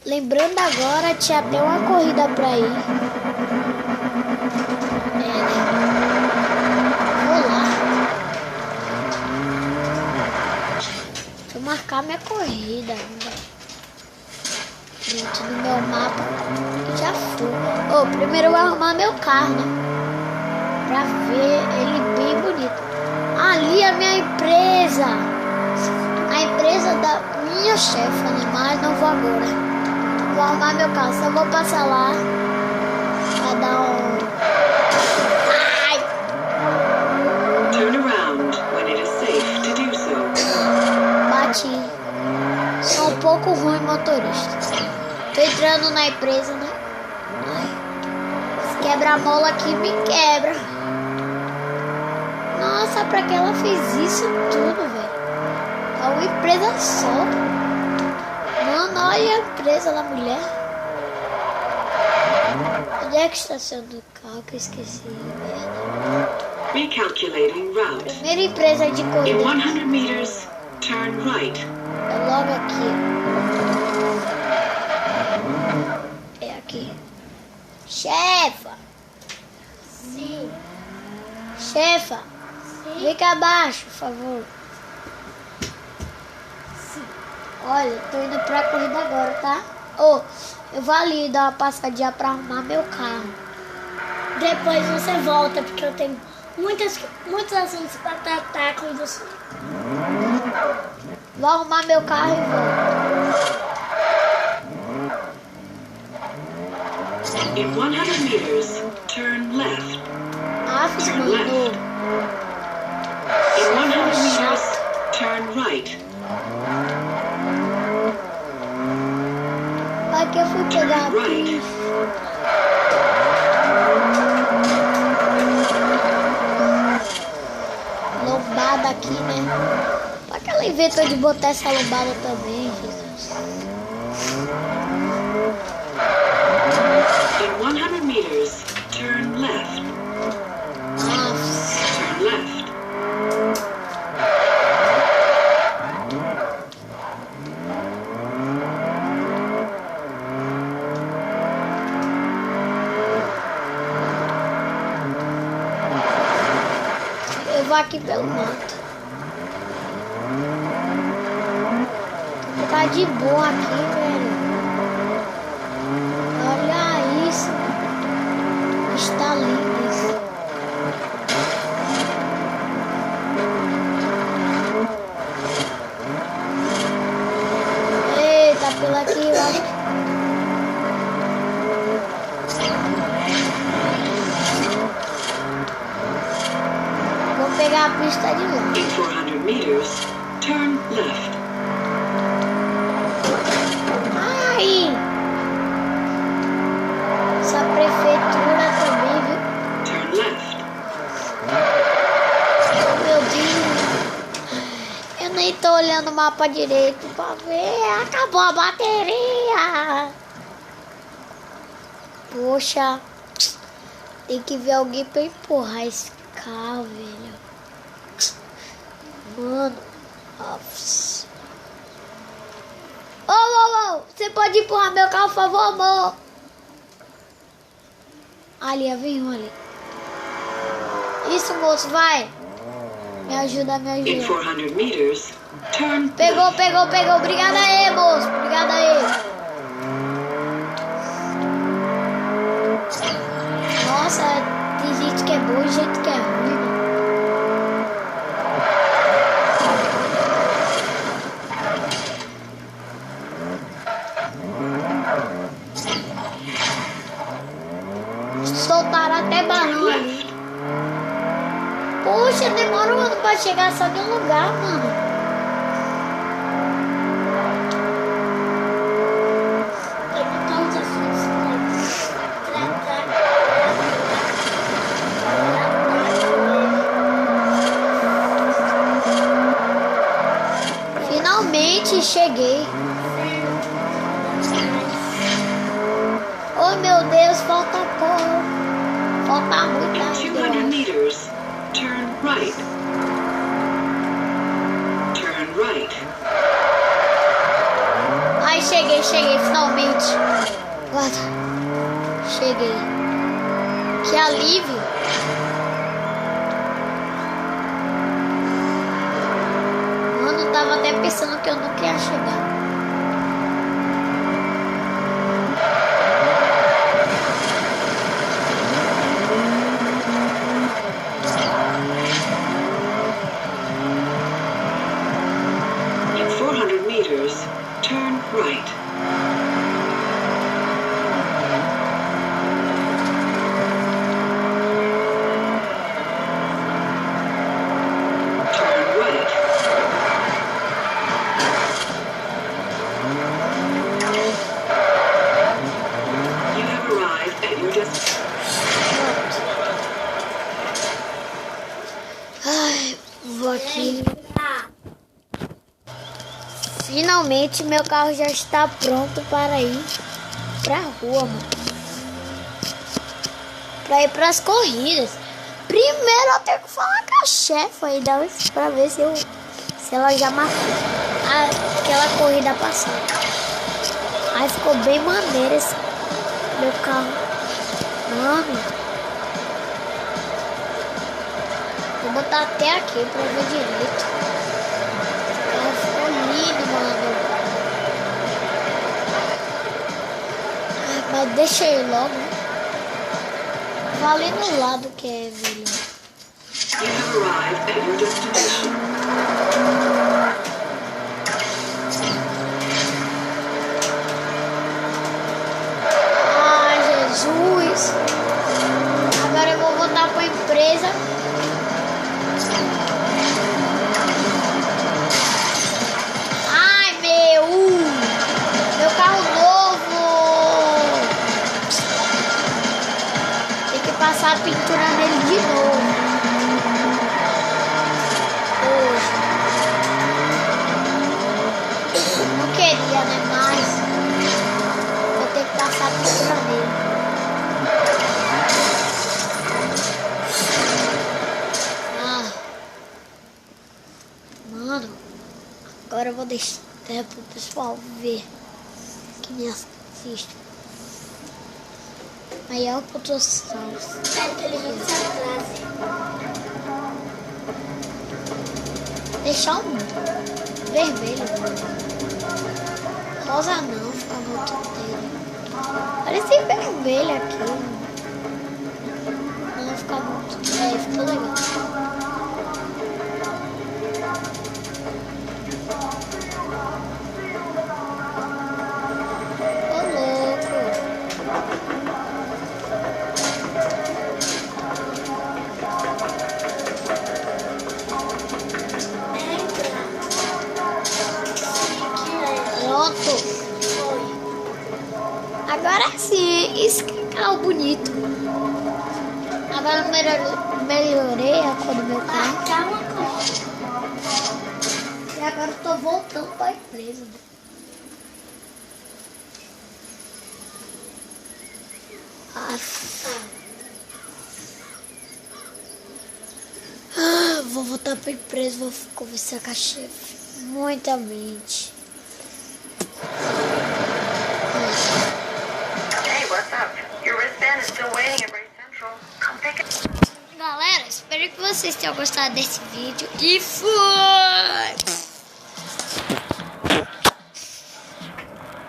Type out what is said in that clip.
Lembrando agora, tinha até uma corrida pra ir. Vou lá. Vou marcar minha corrida ainda. Pronto, no meu mapa já fui. Primeiro eu vou arrumar meu carro, né? Pra ver ele bem bonito. Ali a minha empresa. A empresa da minha chefa, né? Mas não vou agora. Vou arrumar meu carro, só vou passar lá pra dar um... Ai! Turn around when it is safe to do so. Bati. Sou um pouco ruim motorista. Tô entrando na empresa, né? Ai. Esse quebra-mola aqui me quebra. Nossa, pra que ela fez isso tudo, velho? É uma empresa só. Mano, olha a empresa da mulher. Onde é que estaciona o carro que eu esqueci? Merda. Recalculating route. Primeira empresa de In corrida. 100 meters, turn right. É logo aqui. É aqui. Chefa! Sim. Chefa! Vem cá abaixo, por favor. Sim. Olha, eu tô indo pra corrida agora, tá? Eu vou ali dar uma passadinha pra arrumar meu carro. Depois você volta, porque eu tenho muitos assuntos para tratar com você. Vou arrumar meu carro e volto. In 100 meters, turn left. Aff, Turn mano. left. In 100 meters, turn right. Pra que eu fui pegar a pista? Lombada aqui, né? Pra que ela inventou de botar essa lombada também, Jesus? In 100 meters, turn left. Aff. Turn left. Eu vou aqui pelo mato. Tá de boa aqui, velho. Olha isso. Está lindo isso. Eita, pela aqui, eu acho. Vou pegar a pista de lá. In 400 meters, turn left. Ai! Essa prefeitura também, viu? Turn left. Meu Deus! Eu nem tô olhando o mapa direito pra ver. Acabou a bateria! Poxa! Tem que ver alguém pra empurrar esse carro, velho. Mano. Office. Ô! Você pode empurrar meu carro, por favor, amor? Ali, vem um ali. Isso, moço, vai. Me ajuda, me In ajuda. 400 meters, turn Pegou. left. Obrigada aí, moço. Obrigada aí. Nossa, tem gente que é boa e gente que é ruim, né? Soltaram até balão ali. Poxa, demora um ano pra chegar só de um lugar, mano. Tenho tantos assuntos para tratar. Finalmente cheguei. Oh meu Deus, falta pouco. Falta muito In ainda. 200 meters, turn right. Turn right. Aí cheguei, finalmente. Guarda. Cheguei. Que alívio. Mano, eu tava até pensando que eu nunca ia chegar. In 400 meters, turn right. Turn right. You have arrived at your destination. Ai, vou aqui. Finalmente meu carro já está pronto para ir pra rua, mano. Pra ir pras corridas. Primeiro eu tenho que falar com a chefe aí pra ver se ela já marcou aquela corrida passada. Aí ficou bem maneiro esse meu carro. Mano. Vou botar até aqui pra ver direito. O carro ficou lindo, mano. Mas deixa eu ir logo. Vou ali no lado que é melhor. You have arrived at your destination. Ai, Jesus. Agora eu vou voltar pra empresa. Ai, meu carro novo. Tem que passar a pintura nele de novo. Hoje. Não queria, né? Mas vou ter que passar a pintura nele. Ah. Mano, agora eu vou deixar pro pessoal ver que me assiste. Maior que eu tô salvo. Deixar um vermelho. Rosa não, fica muito dele. Olha esse vermelho aqui. Não, fica muito. Ficou legal. Agora sim, isso que é carro bonito. Agora eu melhorei a cor do meu carro. E agora eu tô voltando pra empresa. Vou voltar pra empresa, vou conversar com a chefe. Muita mente. Galera, espero que vocês tenham gostado desse vídeo. E fui!